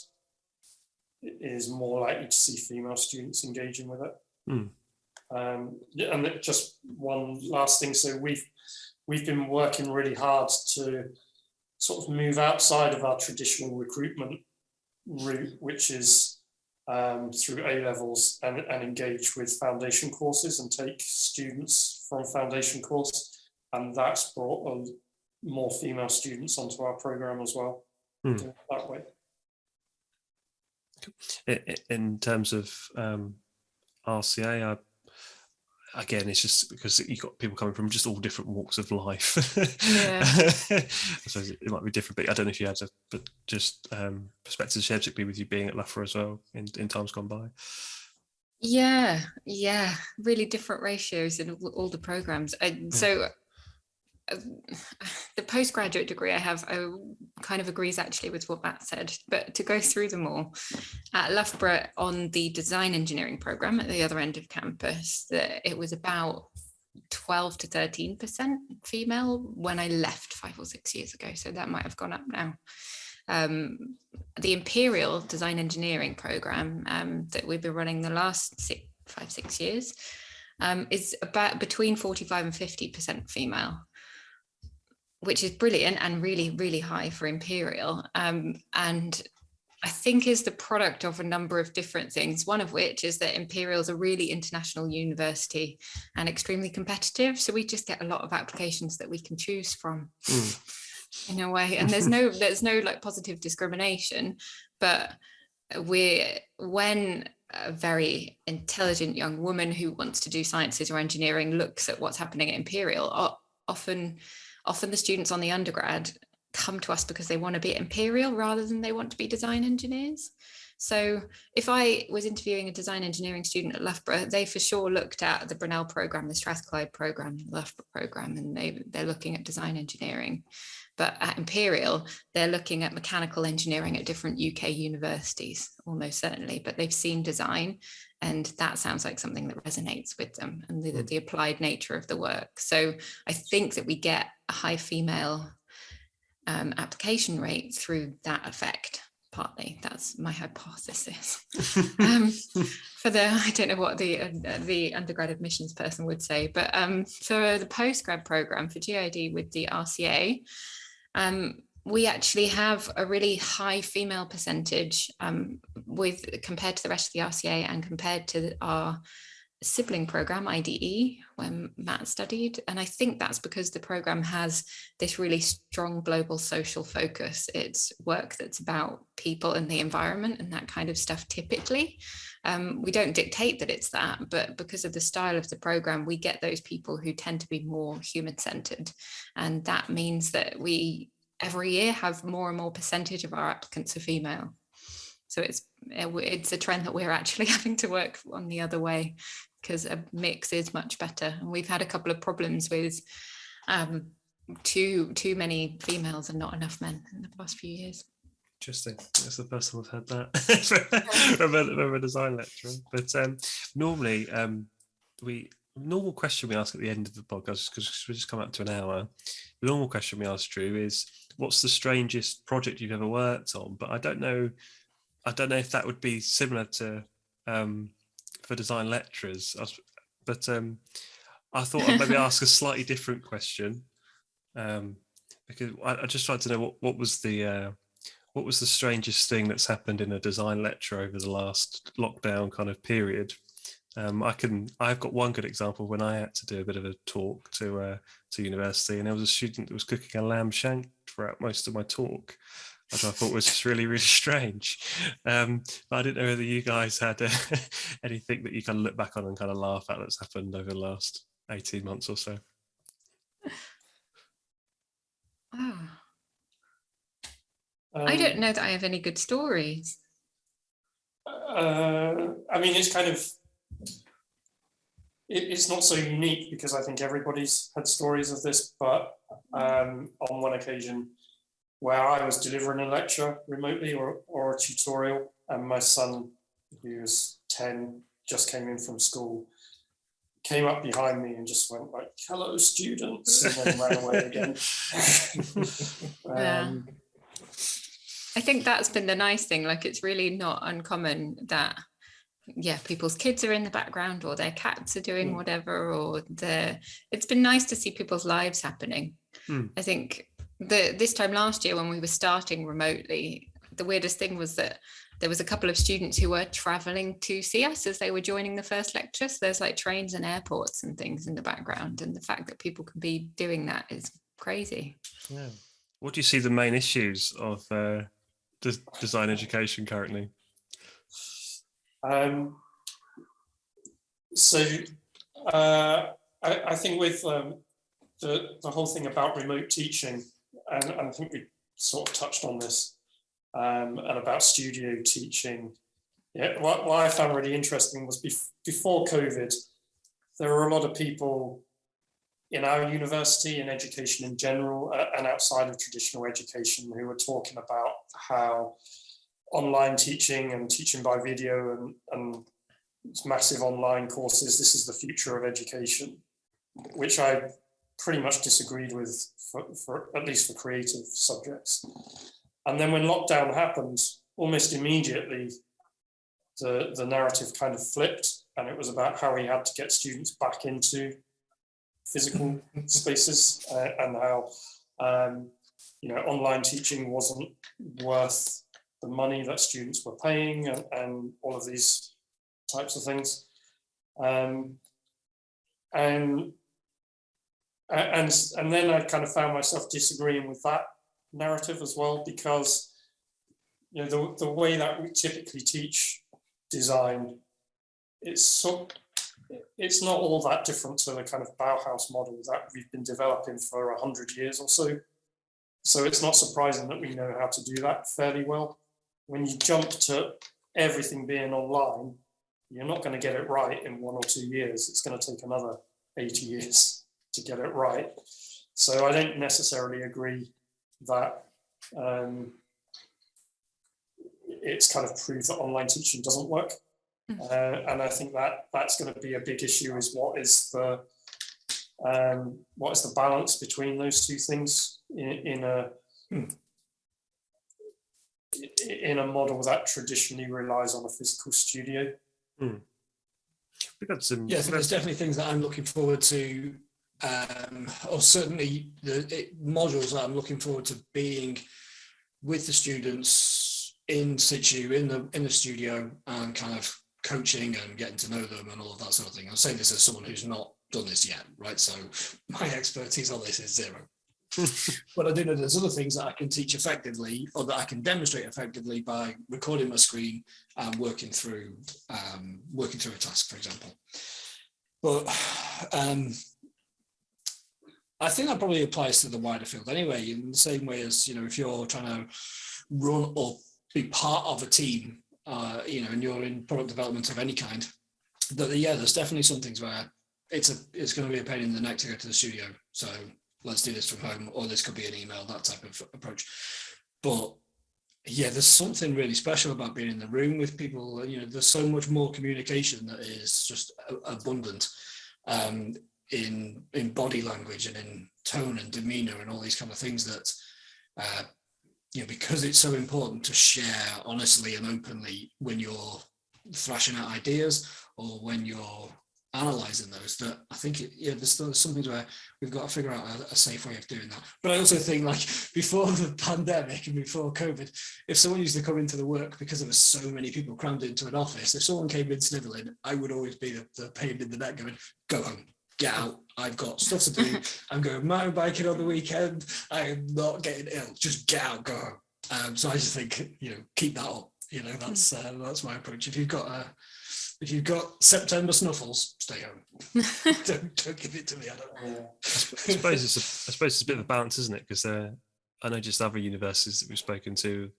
S4: is more likely to see female students engaging with it. And just one last thing, so we've been working really hard to sort of move outside of our traditional recruitment route, which is through A-levels, and engage with foundation courses and take students from foundation course, and that's brought more female students onto our program as well. That way.
S1: In terms of RCA, again, it's just because you've got people coming from just all different walks of life.
S3: Yeah.
S1: I suppose it might be different, but I don't know if you had perspectives shared, particularly with you being at Loughborough as well in times gone by.
S3: Yeah, really different ratios in all the programs. So the postgraduate degree I have kind of agrees actually with what Matt said, but to go through them all, at Loughborough on the design engineering program at the other end of campus, it was about 12 to 13% female when I left 5 or 6 years ago, so that might have gone up now. The Imperial design engineering program that we've been running the last 5-6 years is about between 45 and 50% female, which is brilliant and really, really high for Imperial. And I think is the product of a number of different things, one of which is that Imperial is a really international university and extremely competitive. So we just get a lot of applications that we can choose from in a way. And there's no like positive discrimination, but when a very intelligent young woman who wants to do sciences or engineering looks at what's happening at Imperial, often the students on the undergrad come to us because they want to be at Imperial rather than they want to be design engineers. So if I was interviewing a design engineering student at Loughborough, they for sure looked at the Brunel program, the Strathclyde program, the Loughborough program, and they're looking at design engineering. But at Imperial, they're looking at mechanical engineering at different UK universities, almost certainly, but they've seen design, and that sounds like something that resonates with them, and the applied nature of the work. So I think that we get a high female application rate through that effect, partly. That's my hypothesis. I don't know what the undergrad admissions person would say, but for the postgrad program for GID with the RCA, we actually have a really high female percentage compared to the rest of the RCA and compared to our sibling program, IDE, when Matt studied. And I think that's because the program has this really strong global social focus. It's work that's about people and the environment and that kind of stuff typically. We don't dictate that it's that, but because of the style of the program, we get those people who tend to be more human-centered. And that means that we every year have more and more percentage of our applicants are female. So it's a trend that we're actually having to work on the other way, because a mix is much better. And we've had a couple of problems with too many females and not enough men in the past few years.
S1: Interesting. That's the first time I've heard that from a design lecturer. But normally, normal question we ask at the end of the podcast, because we're just come up to an hour. The normal question we ask Drew is, what's the strangest project you've ever worked on? But I don't know if that would be similar to for design lecturers. But I thought I'd maybe ask a slightly different question, because I just tried to know what was the strangest thing that's happened in a design lecture over the last lockdown kind of period. I've got one good example when I had to do a bit of a talk to university, and there was a student that was cooking a lamb shank throughout most of my talk, which I thought was just really, really strange. But I didn't know whether you guys had anything that you kind of look back on and kind of laugh at that's happened over the last 18 months or so.
S3: Oh. I don't know that I have any good stories.
S4: I mean, it's kind of, it's not so unique because I think everybody's had stories of this, but on one occasion where I was delivering a lecture remotely or a tutorial, and my son, who was 10, just came in from school, came up behind me and just went like, "Hello, students," and then ran away again.
S3: Yeah. I think that's been the nice thing. Like, it's really not uncommon that, yeah, people's kids are in the background, or their cats are doing whatever, or it's been nice to see people's lives happening. I think this time last year when we were starting remotely, the weirdest thing was that there was a couple of students who were traveling to see us as they were joining the first lecture. So there's like trains and airports and things in the background. And the fact that people can be doing that is crazy.
S1: Yeah. What do you see the main issues of design education currently?
S4: I think with the whole thing about remote teaching, and I think we sort of touched on this, and about studio teaching. Yeah, what I found really interesting was before COVID, there were a lot of people in our university and education in general, and outside of traditional education, who were talking about how online teaching and teaching by video and massive online courses, this is the future of education, which I pretty much disagreed with, for at least for creative subjects. And then when lockdown happened, almost immediately, the narrative kind of flipped, and it was about how we had to get students back into physical spaces, and how online teaching wasn't worth the money that students were paying, and all of these types of things. And then I kind of found myself disagreeing with that narrative as well, because the way that we typically teach design, it's not all that different to the kind of Bauhaus model that we've been developing for 100 years or so. So it's not surprising that we know how to do that fairly well. When you jump to everything being online, you're not going to get it right in 1 or 2 years. It's going to take another 80 years to get it right. So I don't necessarily agree that it's kind of proved that online teaching doesn't work. And I think that's going to be a big issue, is what is the balance between those two things in a model that traditionally relies on a physical studio.
S1: We got some.
S2: Yeah, I think there's definitely things that I'm looking forward to, or certainly the modules that I'm looking forward to being with the students in situ, in the studio, and kind of coaching and getting to know them and all of that sort of thing. I'm saying this as someone who's not done this yet, right? So my expertise on this is zero. But I do know there's other things that I can teach effectively, or that I can demonstrate effectively, by recording my screen and working through a task, for example. But I think that probably applies to the wider field anyway, in the same way as, if you're trying to run or be part of a team, and you're in product development of any kind, there's definitely some things where it's going to be a pain in the neck to go to the studio. So let's do this from home, or this could be an email, that type of approach. But yeah, there's something really special about being in the room with people. There's so much more communication that is just abundant in body language and in tone and demeanor and all these kind of things that, because it's so important to share honestly and openly when you're thrashing out ideas, or when you're analysing those, that I think there's still something where we've got to figure out a safe way of doing that. But I also think, like, before the pandemic and before COVID, if someone used to come into the work because there was so many people crammed into an office, if someone came in snivelling, I would always be the pain in the neck going, go home, get out, I've got stuff to do, I'm going mountain biking on the weekend, I am not getting ill, just get out, go home. So I just think, keep that up. That's my approach. If you've got September snuffles, stay home. don't give it to me. I don't know.
S1: I suppose it's a bit of a balance, isn't it? Because I know just other universities that we've spoken to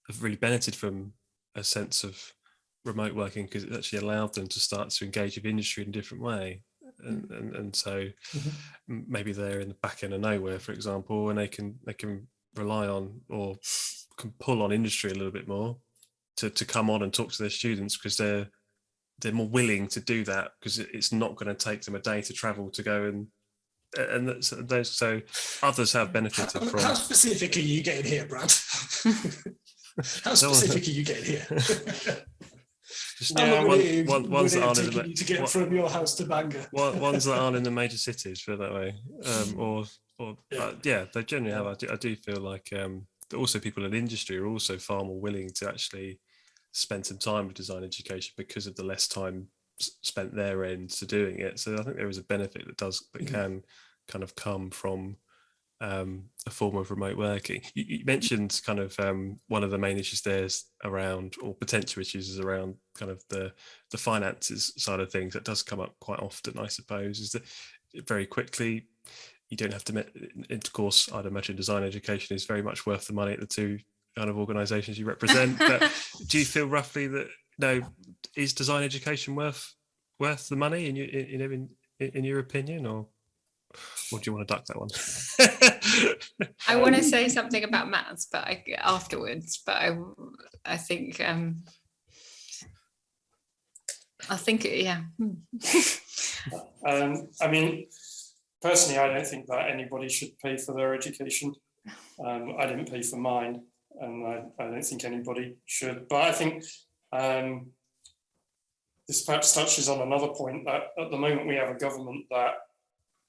S1: have really benefited from a sense of remote working, because it actually allowed them to start to engage with industry in a different way. And so maybe they're in the back end of nowhere, for example, and they can rely on, or can pull on industry a little bit more to come on and talk to their students, because they're more willing to do that, because it's not going to take them a day to travel to go so others have benefited from.
S2: How specific are you getting here, Brad? How specific are you getting here?
S1: Ones that aren't in the
S2: to get from your house to Bangor.
S1: Ones that aren't in the major cities, put it that way. They generally have. I do feel like also people in industry are also far more willing to actually spend some time with design education because of the less time spent their end to doing it. So I think there is a benefit that can kind of come from a form of remote working. You mentioned kind of one of the main issues there is around, or potential issues is around kind of the finances side of things. That does come up quite often, I suppose, is that very quickly you don't have to, of course, I'd imagine design education is very much worth the money at the two kind of organisations you represent. But do you feel roughly that, is design education worth the money in your opinion, or do you want to duck that one?
S3: I want to say something about maths, but afterwards. But I think yeah.
S4: I mean, personally, I don't think that anybody should pay for their education. I didn't pay for mine, and I don't think anybody should. But I think this perhaps touches on another point, that at the moment we have a government that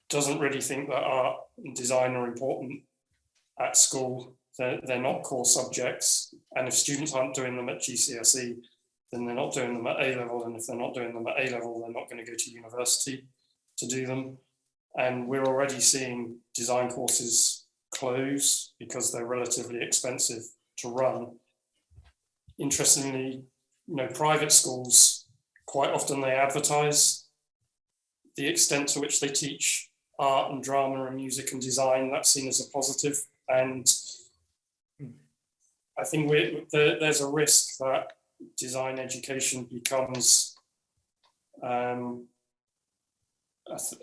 S4: doesn't really think that art and design are important at school. They're not core subjects, and if students aren't doing them at GCSE, then they're not doing them at A-level, and if they're not doing them at A-level, they're not going to go to university to do them. And we're already seeing design courses close because they're relatively expensive to run. Interestingly, private schools, quite often they advertise the extent to which they teach art and drama and music and design. That's seen as a positive. And I think there's a risk that design education becomes a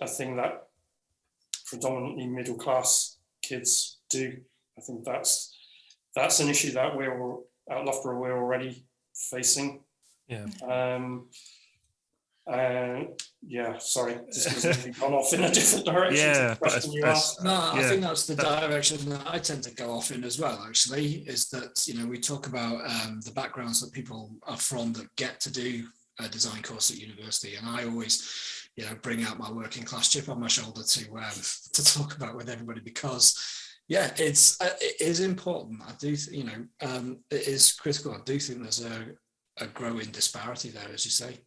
S4: thing that predominantly middle class kids do. I think that's an issue that we're at Loughborough we're already facing.
S1: Yeah.
S4: Sorry, this has gone off in a different direction.
S1: Yeah,
S2: I think that's the direction that I tend to go off in as well, actually, is that, we talk about the backgrounds that people are from that get to do a design course at university, and I always bring out my working class chip on my shoulder to talk about with everybody, because it is important. I do it is critical. I do think there's a growing disparity there, as you say.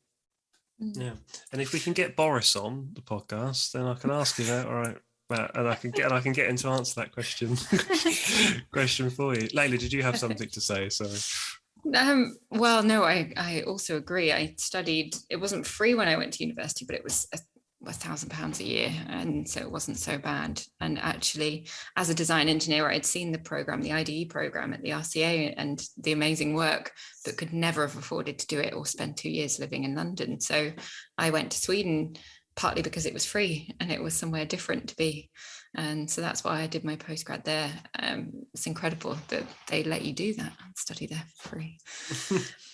S1: Yeah, and if we can get Boris on the podcast, then I can ask you that, all right, Matt, and I can get him to answer that question for you. Leila, did you have something to say? Sorry.
S3: Well, no, I also agree. I studied, it wasn't free when I went to university, but it was £1,000 a year, and so it wasn't so bad. And actually, as a design engineer, I'd seen the program, the IDE program at the RCA, and the amazing work, but could never have afforded to do it or spend 2 years living in London. So I went to Sweden partly because it was free and it was somewhere different to be, and so that's why I did my postgrad there. It's incredible that they let you do that and study there for free,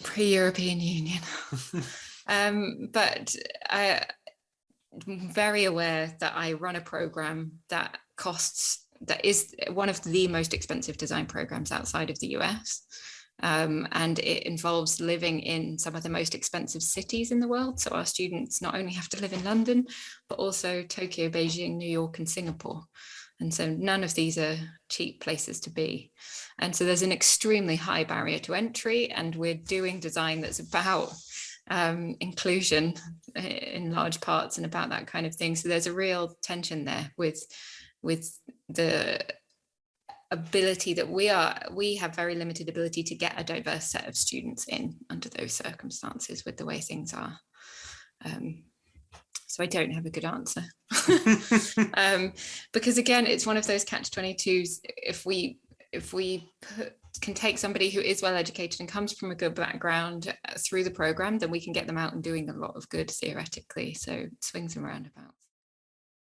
S3: pre-European Union. But I'm very aware that I run a program that is one of the most expensive design programs outside of the US. and it involves living in some of the most expensive cities in the world. So our students not only have to live in London, but also Tokyo, Beijing, New York, and Singapore. And so none of these are cheap places to be. And so there's an extremely high barrier to entry, and we're doing design that's about inclusion in large parts and about that kind of thing. So there's a real tension there with the ability that we have very limited ability to get a diverse set of students in under those circumstances with the way things are. So I don't have a good answer. Because again, it's one of those catch-22s. If we can take somebody who is well educated and comes from a good background through the program, then we can get them out and doing a lot of good theoretically. So swings and roundabouts.